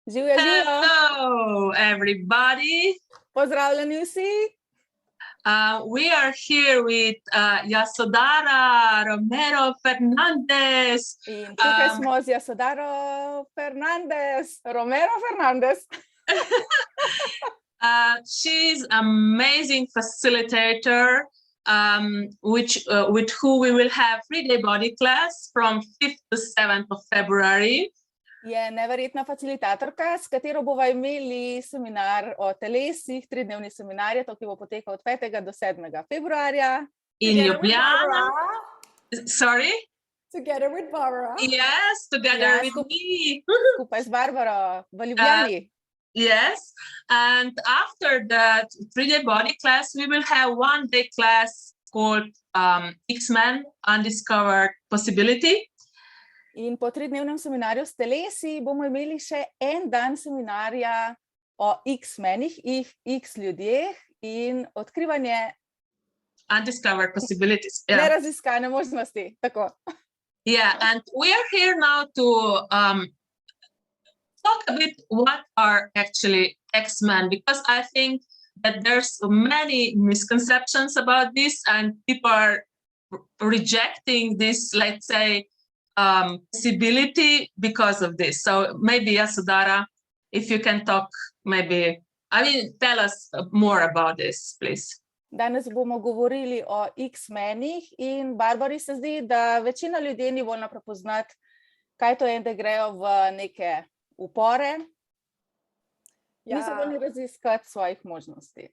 Živjo, živjo. Hello, everybody. Pozdravljeni vsi. We are here with Yasodara Romero Fernandez. In tukaj smo z Yasodaro Romero Fernandez. She's an amazing facilitator, with who we will have 3-day body class from 5th to 7th of February. Je neverjetna facilitatorka, s katero bova imeli seminar o telesih, 3-dnevni seminar, ki bo potekal od 5. do 7. februarja. In Ljubljana. Sorry? Together with Barbara. Yes, together with me. Skupaj z Barbaro v Ljubljani. Yes, and after that 3-day body class, we will have 1-day class called X-Men Undiscovered Possibility. In po 3-dnevnem seminarju s telesi bomo imeli še en dan seminarja o X-menih, X-ljudjeh in odkrivanje Undiscovered Possibilities. Yeah. Neraziskane možnosti. Tako. Yeah, and we are here now to talk a bit what are actually X-men, because I think that there's many misconceptions about this and people are rejecting this, let's say, possibility because of this. So maybe Yasodara, if you can talk, tell us more about this, please. Danes bomo govorili o X-menih in Barbari se zdi, da večina ljudi ni voljna prepoznati, kaj to je, da grejo v neke upore. Niso voljni raziskati svojih možnosti.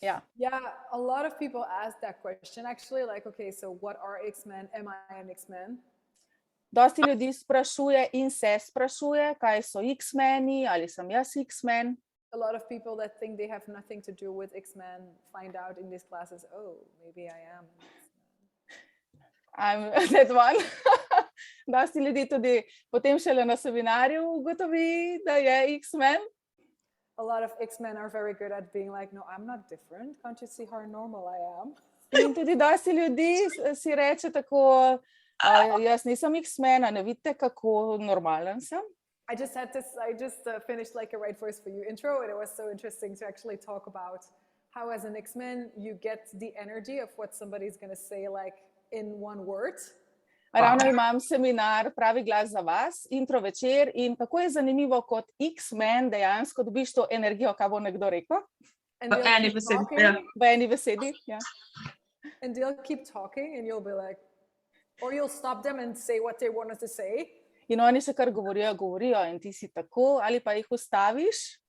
Yeah. Yeah, a lot of people ask that question actually, like, okay, so what are X-men? Am I an X-men? Dosti ljudi sprašuje in se sprašuje, kaj so X-meni, ali sem jaz X-men. A lot of people that think they have nothing to do with X-men find out in these classes, oh, maybe I am an I'm X-men. that one. Dosti ljudi tudi potem šele na seminarju ugotovi, da je X-men. A lot of X-men are very good at being like, no, I'm not different. Can't you see how normal I am? In tudi dosti ljudi si reče tako, jaz nisem X-men, a ne vidite, kako normalen sem. I just finished like a Right Voice for You intro, and it was so interesting to actually talk about how as an X-men you get the energy of what somebody's going to say like in one word. Ravno imam seminar Pravi glas za vas, intro večer, in kako je zanimivo, kot X-men dejansko dobiš to energijo, kaj bo nekdo rekel. V eni besedi. V eni besedi, ja. And they'll keep talking and you'll be like, or you'll stop them and say what they wanted to say. In oni še kar govorijo in ti si tako, ali pa jih ustaviš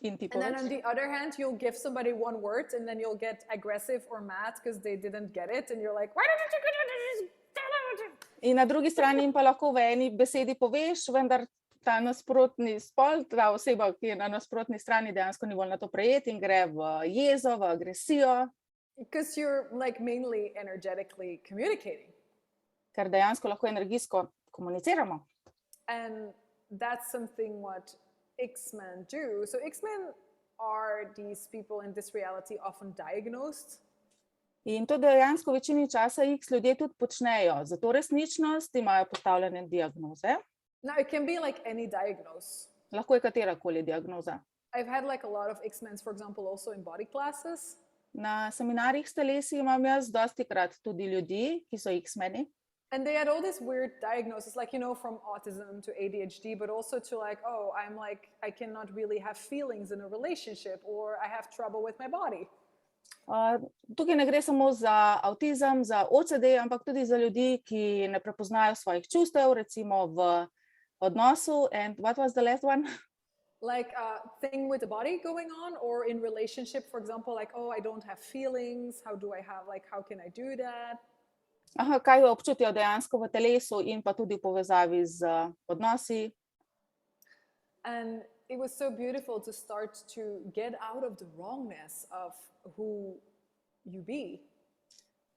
in ti And then poveš. on the other hand, you'll give somebody one word and then you'll get aggressive or mad because they didn't get it. And you're like, why didn't you get it? In na drugi strani jim pa lahko v eni besedi poveš, vendar ta nasprotni spol, ta oseba, ki je na nasprotni strani, dejansko ni voljna to prejeti in gre v jezo, v agresijo. Because you're like mainly energetically communicating. Ker dejansko lahko energijsko komuniciramo. And that's something what X-men do. So X-men are these people in this reality often diagnosed. In to dejansko v večini časa X-ljudje tudi počnejo. Zato resničnost imajo postavljene diagnoze. Now it can be like any diagnose. Lahko je katerakoli diagnoza. I've had like a lot of X-men, for example, also in body classes. Na seminarjih s telesi imam jaz dostikrat tudi ljudi, ki so X-meni. And they had all this weird diagnoses, like, you know, from autism to ADHD, but also to like, oh, I cannot really have feelings in a relationship, or I have trouble with my body. Tukaj ne gre samo za avtizem, za OCD, ampak tudi za ljudi, ki ne prepoznajo svojih čustev, recimo v odnosu. And what was the last one? Like a thing with the body going on, or in relationship, for example, like, oh, I don't have feelings. How can I do that? Kaj občutijo dejansko v telesu in pa tudi v povezavi z odnosi. And it was so beautiful to start to get out of the wrongness of who you be.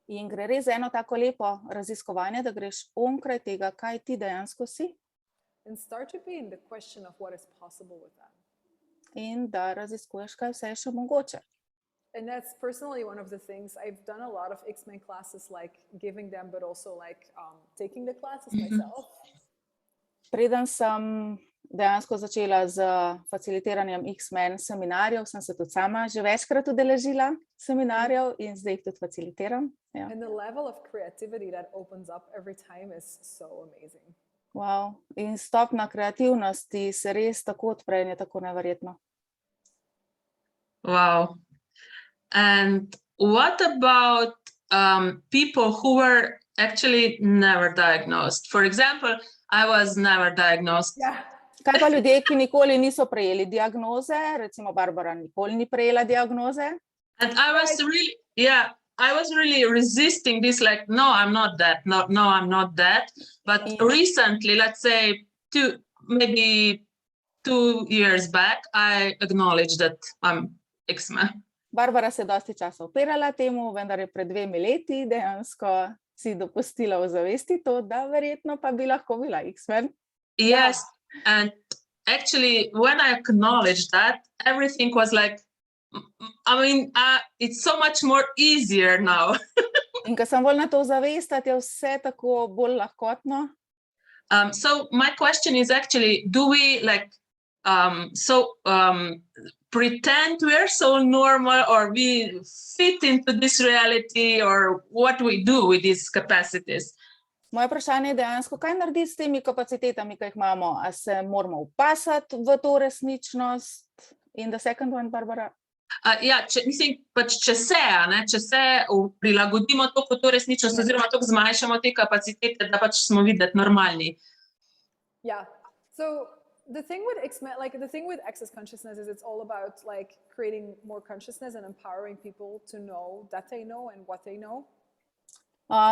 In gre res za eno tako lepo raziskovanje, da greš onkraj tega, kaj ti dejansko si. And start to be in the question of what is possible with that. In da raziskuješ, kaj vse je še mogoče. And that's personally one of the things. I've done a lot of X-men classes, like giving them, but also like taking the classes myself. Preden sem dejansko začela z facilitiranjem X-men seminarjev, sem se tudi sama že večkrat udeležila seminarjev in zdaj jih tudi facilitiram. Ja. And the level of creativity that opens up every time is so amazing. Wow. In stopnja kreativnosti se res tako odpre in je tako neverjetno. Wow. And what about people who were actually never diagnosed? For example, I was never diagnosed. Yeah. Kaj pa ljudje, ki nikoli niso prejeli diagnoze, recimo Barbara nikoli ni prejela diagnoze? And I was really, I was really resisting this, like, no, I'm not that, no, I'm not that. But recently, let's say maybe 2 years back, I acknowledged that I'm X-man. Barbara se je dosti časa upirala temu, vendar je pred 2 leti dejansko si dopustila ozavesti to, da verjetno pa bi lahko bila X-man. Yes, and actually, when I acknowledged that, everything was like, I mean, it's so much more easier now. In ko sem bolj na to zavestati, je vse tako bolj lahkotno. So my question is actually, do we pretend we are so normal, or we fit into this reality, or what we do with these capacities? Moje vprašanje je dejansko, kaj narediti s temi kapacitetami, ki jih imamo? A se moramo vpasati v to resničnost? In the second one, Barbara? Če se prilagodimo to resničnost, oziroma to zmanjšamo te kapacitete, da pač smo videti normalni. Yeah. So the thing with X-men, the thing with access consciousness is it's all about creating more consciousness and empowering people to know that they know and what they know.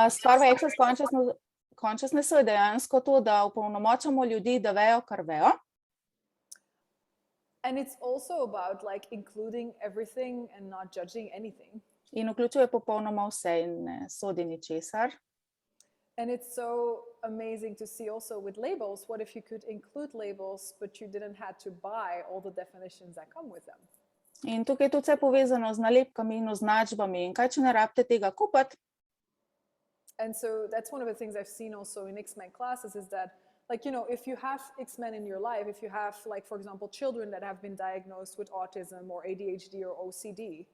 Stvar v access consciousnessu je dejansko to, da opolnomočamo ljudi, da vejo, kar vejo. And it's also about including everything and not judging anything. In vključuje popolnoma vse in ne sodi ničesar. And it's so amazing to see also with labels, what if you could include labels, but you didn't have to buy all the definitions that come with them. In tukaj je tudi vse povezano z nalepkami in označbami. In kaj, če ne rabite tega kupiti? And so that's one of the things I've seen also in X-Men classes is that, if you have X-Men in your life, if you have, for example, children that have been diagnosed with autism or ADHD or OCD.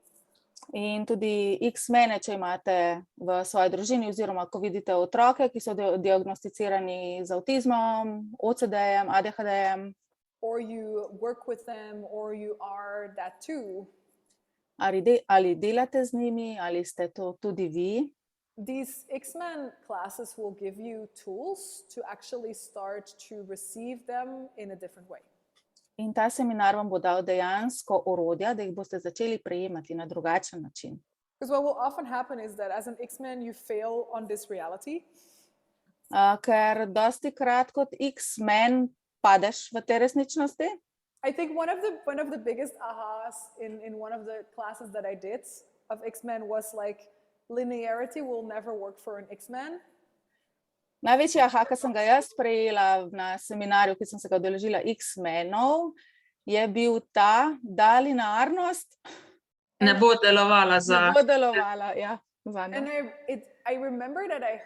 In tudi X-mene, če imate v svoji družini, oziroma ko vidite otroke, ki so diagnosticirani z avtizmom, OCD-jem, ADHD-jem. Or you work with them, or you are that too. Ali delate z njimi, ali ste to tudi vi. These X-Men classes will give you tools to actually start to receive them in a different way. In ta seminar vam bo dal dejansko orodja, da jih boste začeli prejemati na drugačen način. Because what will often happen is that as an X-Men you fail on this reality. Ker dosti krat kot X-men padeš v te resničnosti. I think one of the biggest ahas in one of the classes that I did of X-Men was linearity will never work for an X-Man. Največji aha, ki sem ga jaz prejela na seminarju, ki sem se ga udeležila X-menov, je bil ta, da linearnost ne bo delovala za... Ne bo delovala, ja. And I remember that I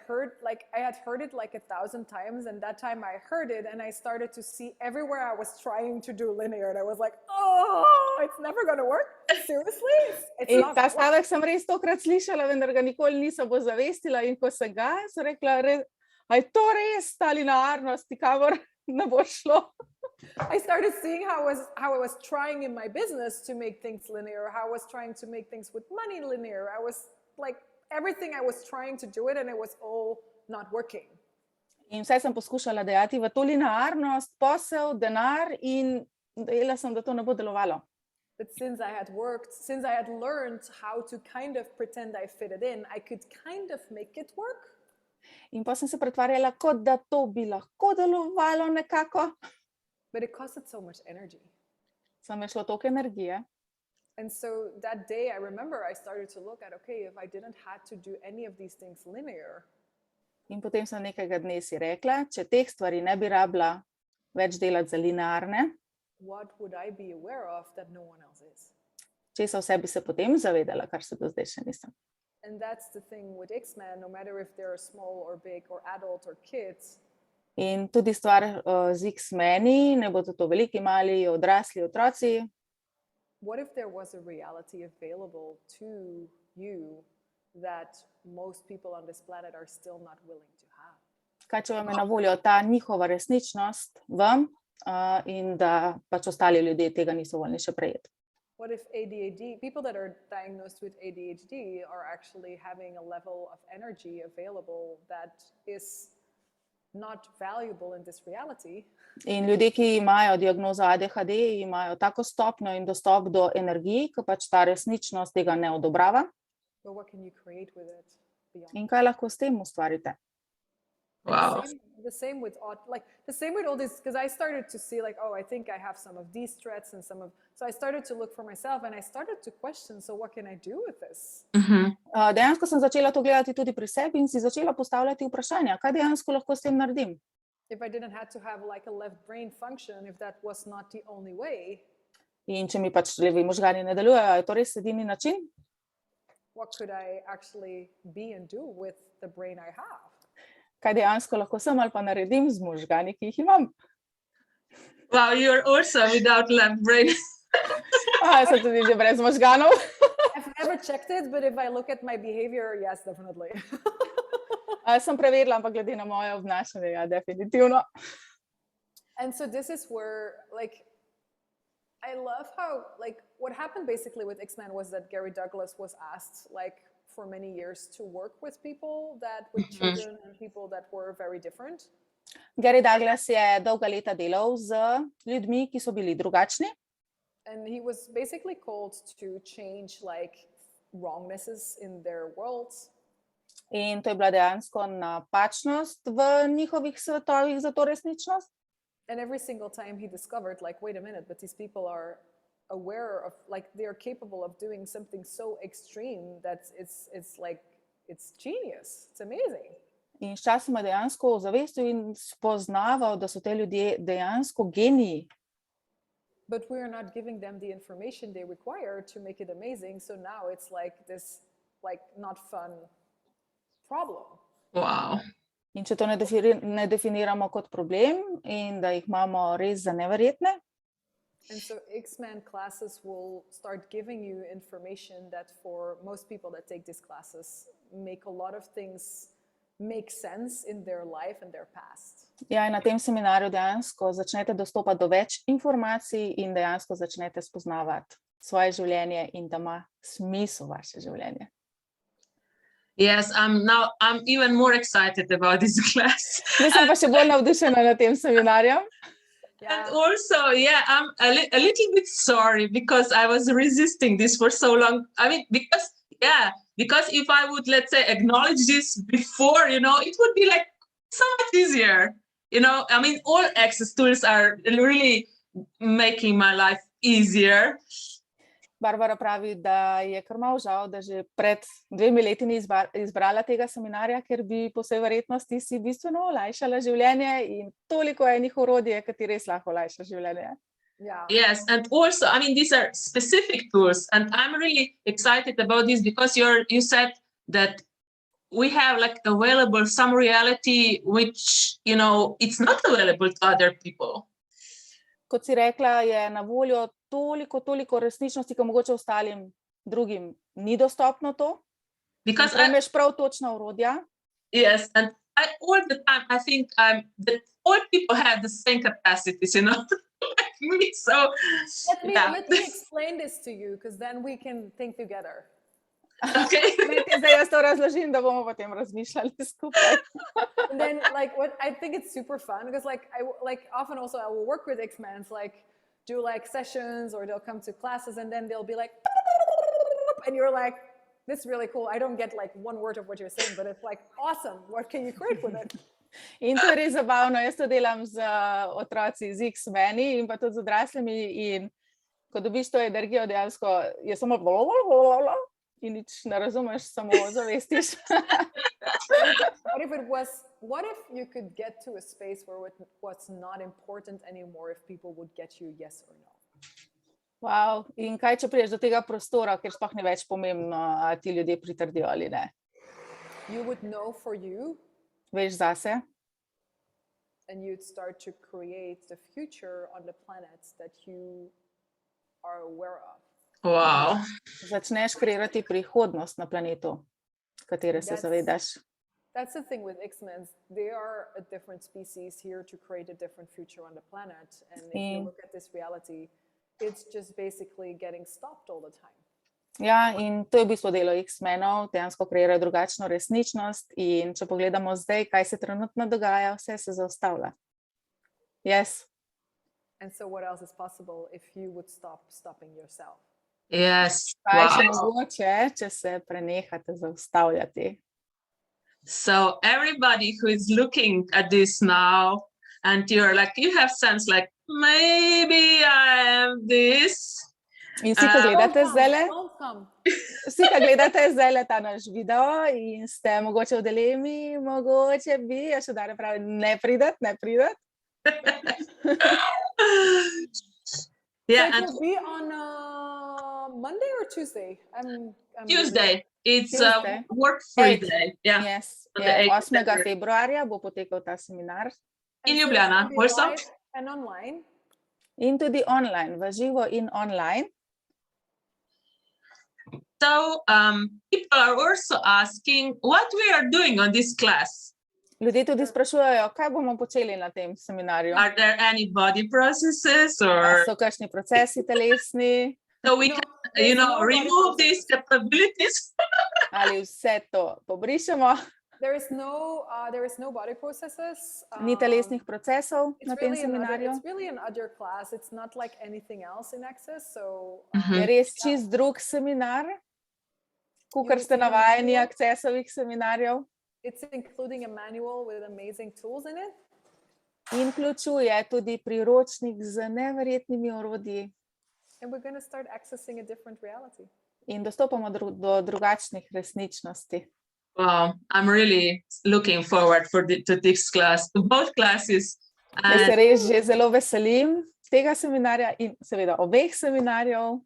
had heard it 1,000 times, and that time I heard it and I started to see everywhere I was trying to do linear, and I was like, oh, it's never going to work. Seriously? In ta stavek sem res tokrat slišala, vendar ga nikoli nisem ozavestila, in ko sem ga, sem rekla, a je to res ta linearnost, kamor ne bo šlo? I started seeing how I was trying in my business to make things linear, how I was trying to make things with money linear. I was everything I was trying to do it, and it was all not working. In vse sem poskušala dejati v to linearnost, posel, denar, in dejala sem, da to ne bo delovalo. But since I had learned how to kind of pretend I fit it in, I could kind of make it work. In pa sem se pretvarjala, kot da to bi lahko delovalo nekako. But it costed so much energy. Samo je šlo toliko energije. And so that day, I remember I started to look at, okay, if I didn't have to do any of these things linear. In potem sem nekega dne si rekla, če teh stvari ne bi rabila več delati za linearne, what would I be aware of that no one else is? Česa vse bi se potem zavedala, kar se do zdaj še nisem. And that's the thing with X-Men, no matter if they're small or big or adult or kids. In tudi stvar z X-meni, ne bodo to veliki, mali, odrasli, otroci. What if there was a reality available to you that most people on this planet are still not willing to have? Kaj, če vam je na voljo ta njihova resničnost vam in da pač ostali ljudje tega niso voljni še prejeti? What if ADHD, people that are diagnosed with ADHD are actually having a level of energy available that is not valuable in this reality? In ljudje, ki imajo diagnozo ADHD, imajo tako stopnjo in dostop do energij, ki pač ta resničnost tega ne odobrava. But what can you create with it beyond? In kaj lahko s tem ustvarite? Wow. The same with all this, because I started to see like, oh, I think I have some of these threats and so I started to look for myself and I started to question, so what can I do with this? Dejansko sem začela to gledati tudi pri sebi in si začela postavljati vprašanja, kaj dejansko lahko s tem naredim. If I didn't have to have like a left brain function, if that was not the only way. In če mi pač levi možgani ne delujejo, je to res edini način? What could I actually be and do with the brain I have? Kaj dejansko lahko sem ali pa naredim z možgani, ki jih imam? Wow, you're also without left brain. Sem tudi že brez možganov. I've never checked it, but if I look at my behavior, yes, definitely. Sem preverila, ampak glede na moje obnašanje, ja, definitivno. And so this is where, like, I love how, like, what happened basically with X-Men was that Gary Douglas was asked, like, for many years to work with people that with children and people that were very different. Gary Douglas je dolga leta delal z ljudmi, ki so bili drugačni. And he was basically called to change like wrongnesses in their worlds. In to je bila dejansko napačnost v njihovih svetovih za to resničnost. And every single time he discovered, like, wait a minute, but these people are aware of, like, they are capable of doing something so extreme that it's like, it's genius. It's amazing. In sčasoma dejansko ozavestil in spoznaval, da so te ljudje dejansko geniji. But we are not giving them the information they require to make it amazing. So now it's like this, like, not fun problem. Wow. In če to ne definiramo kot problem in da jih imamo res za neverjetne. And so X-Men classes will start giving you information that for most people that take these classes make a lot of things make sense in their life and their past. Ja, in na tem seminarju dejansko začnete dostopati do več informacij in dejansko začnete spoznavati svoje življenje in da ima smisel vaše življenje. Yes, I'm even more excited about this class. Sem pa še bolj navdušena na tem seminarju. And also, yeah, I'm a little bit sorry because I was resisting this for so long. I mean, because if I would, let's say, acknowledge this before, it would be like so much easier. I mean, all access tools are really making my life easier. Barbara pravi, da je kar malo žal, da že pred 2 leti ni izbrala tega seminarja, ker bi po vsej verjetnosti si bistveno olajšala življenje in toliko je enih orodij, ki res lahko olajša življenje. Yeah. Yes, and also, I mean, these are specific tools, and I'm really excited about this because you said that we have like available some reality which, it's not available to other people. Kot si rekla, je na voljo toliko resničnosti, ki mogoče ostalim drugim ni dostopno to. Because imaš prav točna orodja. Yes, and all the time I think that all people have the same capacities, like me. So let me explain this to you, because then we can think together. Okay. Zdaj jaz to razložim, da bomo potem razmišljali skupaj. And then, like, what I think it's super fun because, like, often also I will work with X-Men, like, do like sessions or they'll come to classes and then they'll be like, and you're like, this is really cool. I don't get like one word of what you're saying, but it's like awesome. What can you create with it? In to je res zabavno. Jaz to delam z otroci, z X-meni in pa tudi z odraslimi in ko dobiš to energijo, dejansko je samo in nič ne razumeš, samo zavestiš. What if you could get to a space where what's not important anymore if people would get you yes or no? Wow. In kaj, če priješ do tega prostora, ker sploh ni več pomembno, a ti ljudje pritrdijo ali ne? You would know for you. Veš zase. and you'd start to create the future on the planet that you are aware of. Wow. Začneš kreirati prihodnost na planetu, katere se zavedaš. That's the thing with X-men. They are a different species here to create a different future on the planet. And if you look at this reality, it's just basically getting stopped all the time. Ja, in to je v bistvu delo X-menov, dejansko kreirajo drugačno resničnost in če pogledamo zdaj, kaj se trenutno dogaja, vse se zaustavlja. Yes. And so what else is possible if you would stop stopping yourself? Yes. Kaj še mogoče, če se prenehate zaustavljati? So everybody who is looking at this now and you're like, you have sense like, maybe I am this. In vsi, ko gledate zdajle ta naš video in ste mogoče v dilemi, mogoče bi, ja še Dara pravi, ne pridat. Yeah, so it will be on Monday or Tuesday? Tuesday. It's Tuesday. a work-free day. Yeah. Yes. On Yeah. the 8. 8th. februarja bo potekal ta seminar. In Ljubljana also. And online. In tudi online, v živo in online. So people are also asking what we are doing on this class. Ljudje tudi sprašujejo, kaj bomo počeli na tem seminarju. Are there any body processes or so kakšni procesi telesni? So we can, remove these capabilities. Ali vse to pobrišemo? There is no body processes. Ni telesnih procesov na tem seminarju. It's really another class. It's not like anything else in Access. So je res čist drug seminar, kakor ste navajeni Accessovih seminarjev. It's including a manual with amazing tools in it. In vključuje tudi priročnik z neverjetnimi orodji. And we're going to start accessing a different reality. In dostopamo do drugačnih resničnosti. Wow, I'm really looking forward to this class, to both classes. Jaz se res že zelo veselim tega seminarja in seveda obeh seminarjev.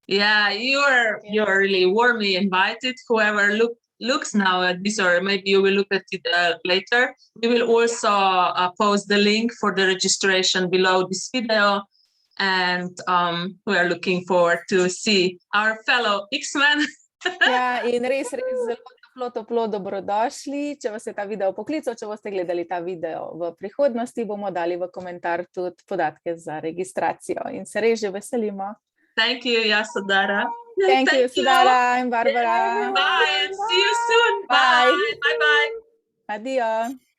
Yeah, you're really warmly invited. Whoever looks now at this, or maybe you will look at it later. We will also post the link for the registration below this video. And we are looking forward to see our fellow X-men. Ja, in res zelo toplo dobrodošli. Če vas je ta video poklical, če boste gledali ta video v prihodnosti, bomo dali v komentar tudi podatke za registracijo. In se res že veselimo. Thank you, Dara. Thank you, Dara and Barbara. Bye, and see you soon. Bye. Bye. Adios.